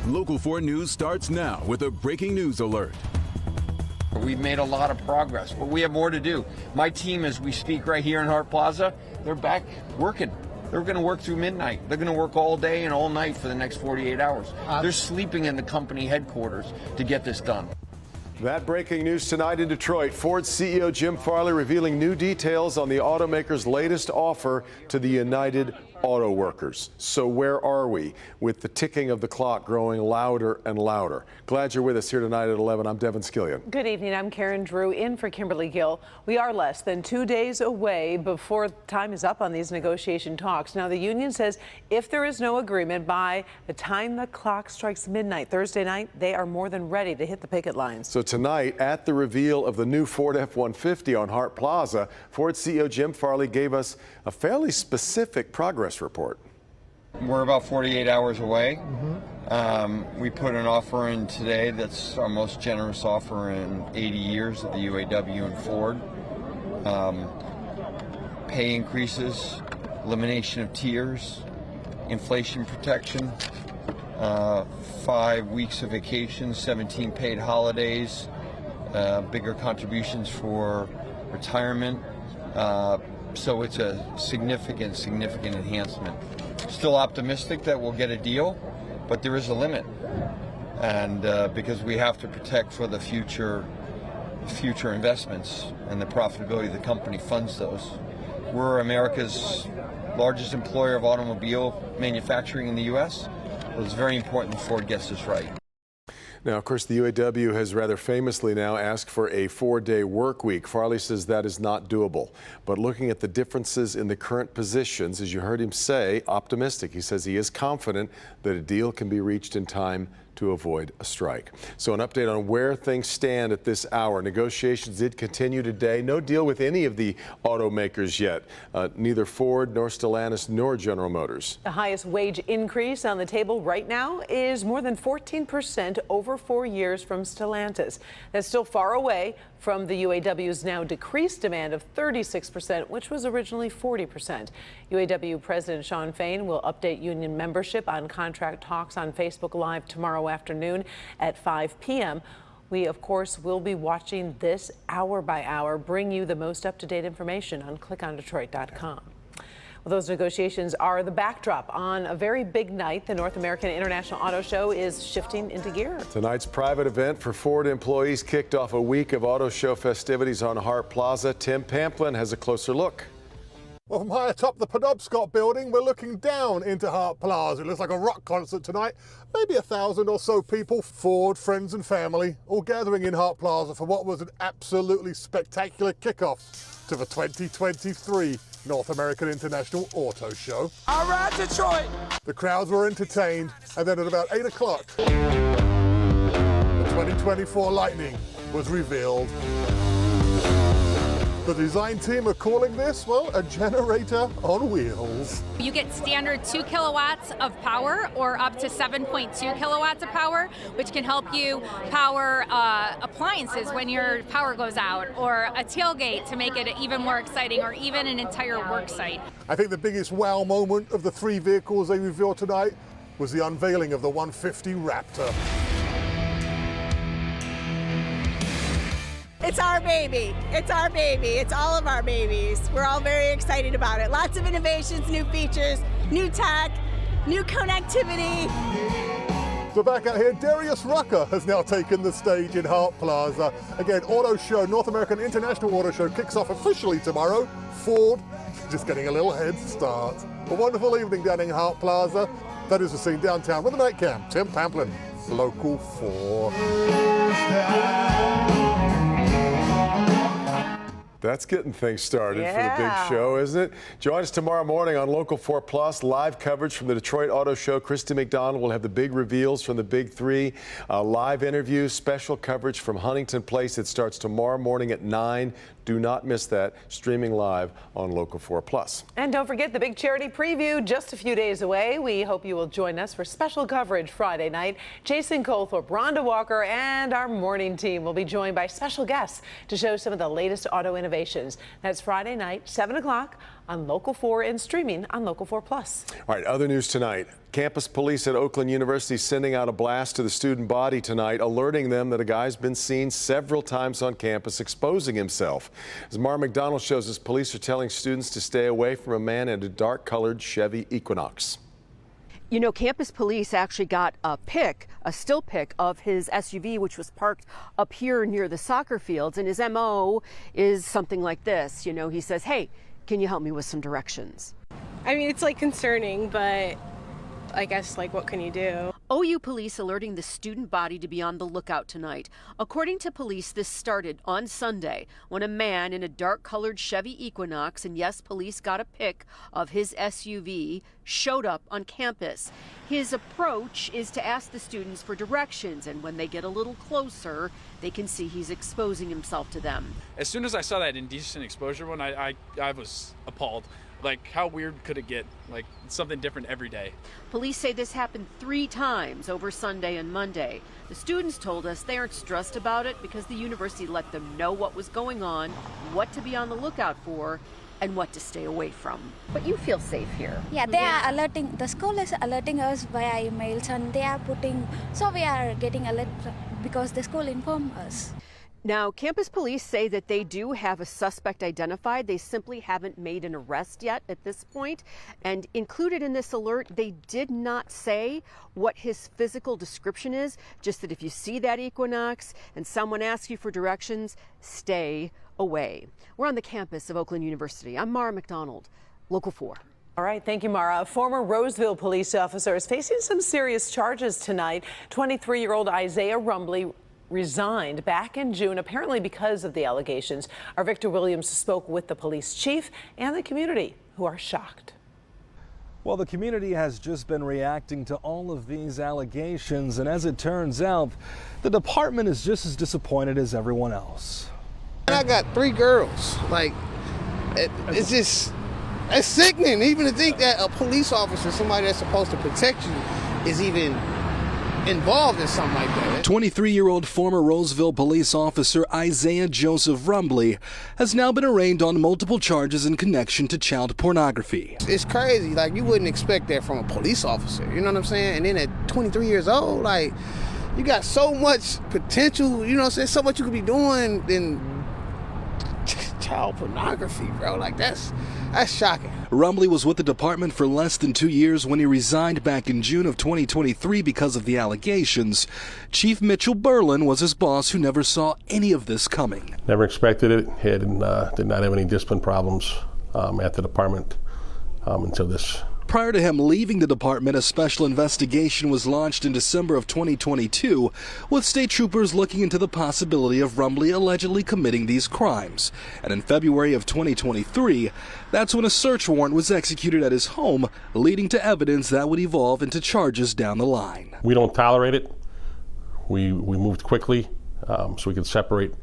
Local 4 News starts now with a breaking news alert. We've made a lot of progress, but we have more to do. My team, as we speak right here in Hart Plaza, they're back working. They're going to work through midnight. They're going to work all day and all night for the next 48 hours. They're sleeping in the company headquarters to get this done. That breaking news tonight in Detroit. Ford CEO Jim Farley revealing new details on the automaker's latest offer to the United Auto Workers. So where are we with the ticking of the clock growing louder and louder? Glad you're with us here tonight at 11. I'm Devin Skillian. Good evening. I'm Karen Drew in for Kimberly Gill. We are less than 2 days away before time is up on these negotiation talks. Now, the union says if there is no agreement by the time the clock strikes midnight Thursday night, they are more than ready to hit the picket lines. So tonight, at the reveal of the new Ford F-150 on Hart Plaza, Ford CEO Jim Farley gave us a fairly specific progress report. We're about 48 hours away. We put an offer in today that's our most generous offer in 80 years at the UAW and Ford. Pay increases, elimination of tiers, inflation protection, 5 weeks of vacation, 17 paid holidays, bigger contributions for retirement. So it's a significant enhancement. Still optimistic that we'll get a deal, but there is a limit. And because we have to protect for the future investments, and the profitability of the company funds those. We're America's largest employer of automobile manufacturing in the U.S. So it's very important that Ford gets this right. Now, of course, the UAW has rather famously now asked for a 4-day work week. Farley says that is not doable. But looking at the differences in the current positions, as you heard him say, optimistic. He says he is confident that a deal can be reached in time to avoid a strike. So an update on where things stand at this hour. Negotiations did continue today. No deal with any of the automakers yet. Neither Ford nor Stellantis nor General Motors. The highest wage increase on the table right now is more than 14% over 4 years from Stellantis. That's still far away from the UAW's now decreased demand of 36%, which was originally 40%. UAW President Shawn Fain will update union membership on contract talks on Facebook Live tomorrow afternoon at 5 p.m. We, of course, will be watching this hour by hour, bring you the most up-to-date information on clickondetroit.com. Well, those negotiations are the backdrop on a very big night. The North American International Auto Show is shifting into gear. Tonight's private event for Ford employees kicked off a week of auto show festivities on Hart Plaza. Tim Pamplin has a closer look. Well, from high atop the Penobscot building, we're looking down into Hart Plaza. It looks like a rock concert tonight. Maybe 1,000 or so people, Ford, friends and family, all gathering in Hart Plaza for what was an absolutely spectacular kickoff to the 2023 North American International Auto Show. All right, Detroit! The crowds were entertained, and then at about 8 o'clock, the 2024 Lightning was revealed. The design team are calling this, well, a generator on wheels. You get standard 2 kilowatts of power or up to 7.2 kilowatts of power, which can help you power appliances when your power goes out, or a tailgate to make it even more exciting, or even an entire work site. I think the biggest wow moment of the 3 vehicles they revealed tonight was the unveiling of the 150 Raptor. It's our baby. It's our baby. It's all of our babies. We're all very excited about it. Lots of innovations, new features, new tech, new connectivity. So back out here, Darius Rucker has now taken the stage in Hart Plaza. Again, Auto Show, North American International Auto Show kicks off officially tomorrow. Ford just getting a little head start. A wonderful evening down in Hart Plaza. That is the scene downtown with the night cam. Tim Pamplin, Local 4. That's getting things started for the big Yeah. show, isn't it? Join us tomorrow morning on Local 4 Plus, live coverage from the Detroit Auto Show. Christy McDonald will have the big reveals from the big 3, live interviews, special coverage from Huntington Place. It starts tomorrow morning at 9. Do not miss that, streaming live on Local 4 Plus. And don't forget the big charity preview just a few days away. We hope you will join us for special coverage Friday night. Jason Colthorpe, Rhonda Walker, and our morning team will be joined by special guests to show some of the latest auto innovations. That's Friday night, 7 o'clock on Local 4 and streaming on Local 4 Plus. All right, other news tonight. Campus police at Oakland University sending out a blast to the student body tonight, alerting them that a guy's been seen several times on campus exposing himself. As Mara McDonald shows us, police are telling students to stay away from a man in a dark-colored Chevy Equinox. You know, campus police actually got a still pic of his SUV, which was parked up here near the soccer fields. And his MO is something like this. You know, he says, hey, can you help me with some directions? I mean, it's like concerning, but I guess, like, what can you do? OU police alerting the student body to be on the lookout tonight. According to police, this started on Sunday when a man in a dark-colored Chevy Equinox, and yes, police got a pic of his SUV, showed up on campus. His approach is to ask the students for directions, and when they get a little closer, they can see he's exposing himself to them. As soon as I saw that indecent exposure one, I was appalled. Like, how weird could it get? Like, it's something different every day. Police say this happened 3 times over Sunday and Monday. The students told us they aren't stressed about it because the university let them know what was going on, what to be on the lookout for, and what to stay away from. But you feel safe here. Yeah, they are alerting, the school is alerting us via emails, and they are so we are getting alert because the school informed us. Now, campus police say that they do have a suspect identified. They simply haven't made an arrest yet at this point. And included in this alert, they did not say what his physical description is, just that if you see that Equinox and someone asks you for directions, stay away. We're on the campus of Oakland University. I'm Mara McDonald, Local 4. All right, thank you, Mara. A former Roseville police officer is facing some serious charges tonight. 23-year-old Isaiah Rumbley resigned back in June, apparently because of the allegations. Our Victor Williams spoke with the police chief and the community, who are shocked. Well, the community has just been reacting to all of these allegations, and as it turns out, the department is just as disappointed as everyone else. I got 3 girls. Like, it's just, it's sickening even to think that a police officer, somebody that's supposed to protect you, is even involved in something like that. 23-year-old former Roseville police officer Isaiah Joseph Rumbley has now been arraigned on multiple charges in connection to child pornography. It's crazy. Like, you wouldn't expect that from a police officer. You know what I'm saying? And then at 23 years old, like, you got so much potential. You know what I'm saying? So much you could be doing in child pornography, bro. Like, that's shocking. Rumbley was with the department for less than 2 years when he resigned back in June of 2023 because of the allegations. Chief Mitchell Berlin was his boss, who never saw any of this coming. Never expected it. Did not have any discipline problems at the department until this. Prior to him leaving the department, a special investigation was launched in December of 2022, with state troopers looking into the possibility of Rumbley allegedly committing these crimes. And in February of 2023, that's when a search warrant was executed at his home, leading to evidence that would evolve into charges down the line. We don't tolerate it. We moved quickly so we could separate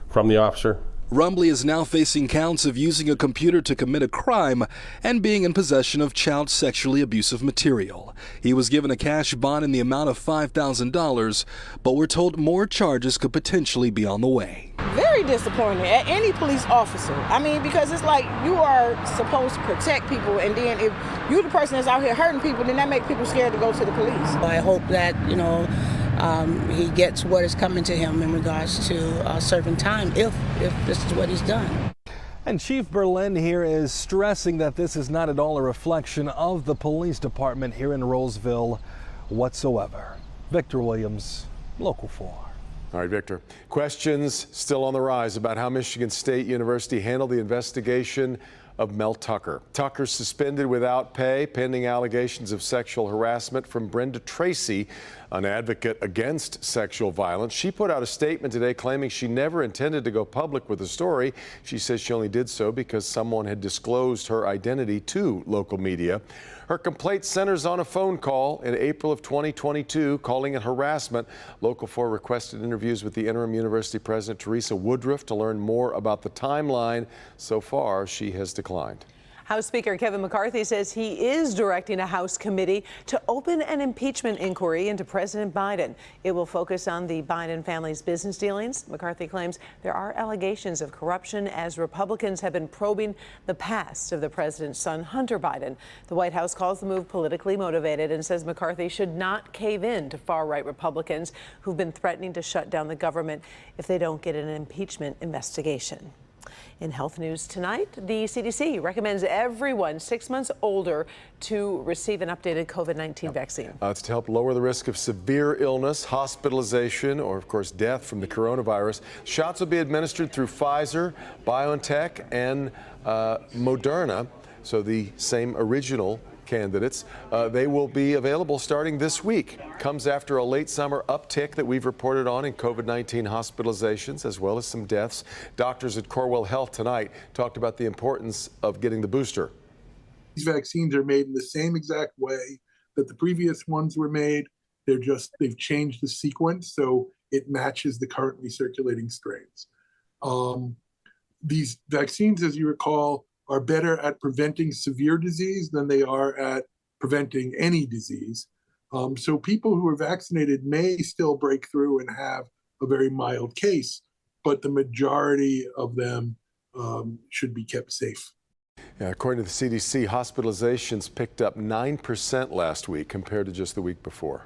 from the officer. Rumbley is now facing counts of using a computer to commit a crime and being in possession of child sexually abusive material. He was given a cash bond in the amount of $5,000, but we're told more charges could potentially be on the way. Very disappointing at any police officer. I mean, because it's like you are supposed to protect people, and then if you're the person that's out here hurting people, then that makes people scared to go to the police. I hope that, he gets what is coming to him in regards to serving time if this is what he's done. And Chief Berlin here is stressing that this is not at all a reflection of the police department here in Roseville whatsoever. Victor Williams, Local 4. All right, Victor. Questions still on the rise about how Michigan State University handled the investigation of Mel Tucker. Tucker suspended without pay pending allegations of sexual harassment from Brenda Tracy, an advocate against sexual violence. She put out a statement today claiming she never intended to go public with the story. She says she only did so because someone had disclosed her identity to local media. Her complaint centers on a phone call in April of 2022 calling it harassment. Local 4 requested interviews with the interim university president, Teresa Woodruff, to learn more about the timeline. So far, she has declined. House Speaker Kevin McCarthy says he is directing a House committee to open an impeachment inquiry into President Biden. It will focus on the Biden family's business dealings. McCarthy claims there are allegations of corruption as Republicans have been probing the past of the president's son, Hunter Biden. The White House calls the move politically motivated and says McCarthy should not cave in to far-right Republicans who've been threatening to shut down the government if they don't get an impeachment investigation. In health news tonight, the CDC recommends everyone 6 months older to receive an updated COVID-19 vaccine. It's to help lower the risk of severe illness, hospitalization, or of course death from the coronavirus. Shots will be administered through Pfizer, BioNTech, and Moderna, so the same original candidates. They will be available starting this week. Comes after a late summer uptick that we've reported on in COVID-19 hospitalizations as well as some deaths. Doctors at Corewell Health tonight talked about the importance of getting the booster. These vaccines are made in the same exact way that the previous ones were made. They've changed the sequence so it matches the currently circulating strains. These vaccines, as you recall, are better at preventing severe disease than they are at preventing any disease. So people who are vaccinated may still break through and have a very mild case, but the majority of them should be kept safe. Yeah, according to the CDC, hospitalizations picked up 9% last week compared to just the week before.